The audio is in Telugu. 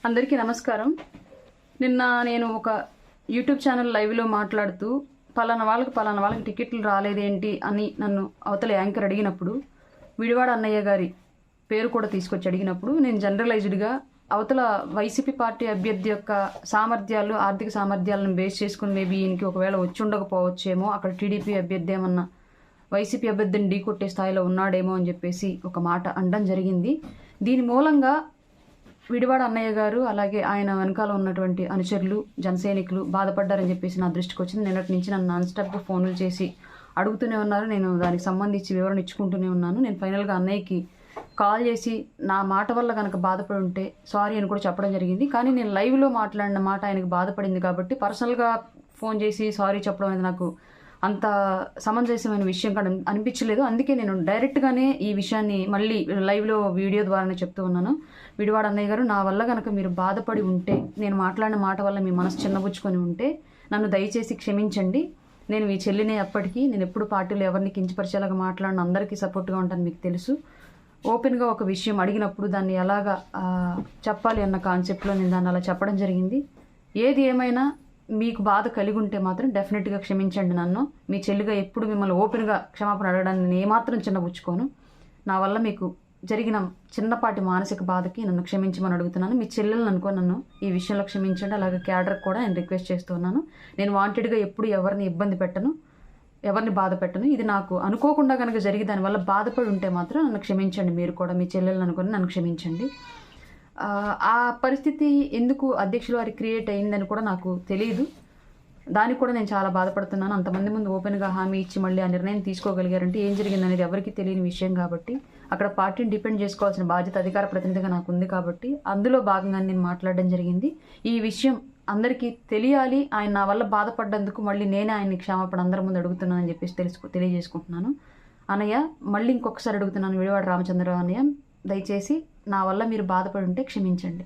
అందరికీ నమస్కారం. నిన్న నేను ఒక యూట్యూబ్ ఛానల్ లైవ్లో మాట్లాడుతూ పలానా వాళ్ళకి టికెట్లు రాలేదేంటి అని నన్ను అవతల యాంకర్ అడిగినప్పుడు, విడివాడ అన్నయ్య గారి పేరు కూడా తీసుకొచ్చి అడిగినప్పుడు నేను జనరలైజ్డ్గా అవతల వైసీపీ పార్టీ అభ్యర్థి యొక్క సామర్థ్యాలు, ఆర్థిక సామర్థ్యాలను బేస్ చేసుకుని మేబీ ఈయనకి ఒకవేళ వచ్చి ఉండకపోవచ్చేమో, అక్కడ టీడీపీ అభ్యర్థి ఏమన్నా వైసీపీ అభ్యర్థిని ఢీకొట్టే స్థాయిలో ఉన్నాడేమో అని చెప్పేసి ఒక మాట అనడం జరిగింది. దీని మూలంగా విడివాడ అన్నయ్య గారు అలాగే ఆయన వెనకాల ఉన్నటువంటి అనుచరులు, జనసైనికులు బాధపడ్డారని చెప్పేసి నా దృష్టికి వచ్చింది. నిన్నటి నుంచి నన్ను నాన్ స్టాప్గా ఫోన్లు చేసి అడుగుతూనే ఉన్నారు. నేను దానికి సంబంధించి వివరణ ఇచ్చుకుంటూనే ఉన్నాను. నేను ఫైనల్గా అన్నయ్యకి కాల్ చేసి నా మాట వల్ల కనుక బాధపడి ఉంటే సారీ అని కూడా చెప్పడం జరిగింది. కానీ నేను లైవ్లో మాట్లాడిన మాట ఆయనకు బాధపడింది కాబట్టి పర్సనల్గా ఫోన్ చేసి సారీ చెప్పడం అనేది నాకు అంత సమంజసమైన విషయం కూడా అనిపించలేదు. అందుకే నేను డైరెక్ట్గానే ఈ విషయాన్ని మళ్ళీ లైవ్లో వీడియో ద్వారానే చెప్తూ ఉన్నాను. విడివాడ అన్నయ్య గారు, నా వల్ల కనుక మీరు బాధపడి ఉంటే, నేను మాట్లాడిన మాట వల్ల మీ మనసు చిన్నబుచ్చుకొని ఉంటే నన్ను దయచేసి క్షమించండి. నేను మీ చెల్లినే అప్పటికి. నేను ఎప్పుడు పార్టీలో ఎవరిని కించపరిచేలాగా మాట్లాడిన అందరికీ సపోర్ట్గా ఉంటాను, మీకు తెలుసు. ఓపెన్గా ఒక విషయం అడిగినప్పుడు దాన్ని ఎలాగా చెప్పాలి అన్న కాన్సెప్ట్లో నేను దాన్ని అలా చెప్పడం జరిగింది. ఏది ఏమైనా మీకు బాధ కలిగి ఉంటే మాత్రం డెఫినెట్గా క్షమించండి నన్ను. మీ చెల్లిగా ఎప్పుడు మిమ్మల్ని ఓపెన్గా క్షమాపణ అడగడానికి నేను ఏమాత్రం చిన్నబుచ్చుకోను. నా వల్ల మీకు జరిగిన చిన్నపాటి మానసిక బాధకి నన్ను క్షమించమని అడుగుతున్నాను. మీ చెల్లెలను అనుకో నన్ను ఈ విషయంలో క్షమించండి. అలాగే క్యాడర్కి కూడా నేను రిక్వెస్ట్ చేస్తున్నాను. నేను వాంటెడ్గా ఎప్పుడు ఎవరిని ఇబ్బంది పెట్టను, ఎవరిని బాధ పెట్టను. ఇది నాకు అనుకోకుండా కనుక జరిగి దానివల్ల బాధపడి ఉంటే మాత్రం నన్ను క్షమించండి. మీరు కూడా మీ చెల్లెలను అనుకొని నన్ను క్షమించండి. ఆ పరిస్థితి ఎందుకు అధ్యక్షుల వారికి క్రియేట్ అయిందని కూడా నాకు తెలియదు. దానికి కూడా నేను చాలా బాధపడుతున్నాను. అంతమంది ముందు ఓపెన్గా హామీ ఇచ్చి మళ్ళీ ఆ నిర్ణయం తీసుకోగలిగారంటే ఏం జరిగిందనేది ఎవరికి తెలియని విషయం కాబట్టి, అక్కడ పార్టీని డిపెండ్ చేసుకోవాల్సిన బాధ్యత అధికార ప్రతినిధిగా నాకు ఉంది కాబట్టి అందులో భాగంగా నేను మాట్లాడడం జరిగింది. ఈ విషయం అందరికీ తెలియాలి. ఆయన నా వల్ల బాధపడ్డందుకు మళ్ళీ నేనే ఆయన్ని క్షమాపణ అందరి ముందు అడుగుతున్నానని చెప్పేసి తెలియజేసుకుంటున్నాను. అన్నయ్య, మళ్ళీ ఇంకొకసారి అడుగుతున్నాను, విడివాడ రామచంద్రరావు అన్నయ్య, దయచేసి నా వల్ల మీరు బాధపడి ఉంటే క్షమించండి.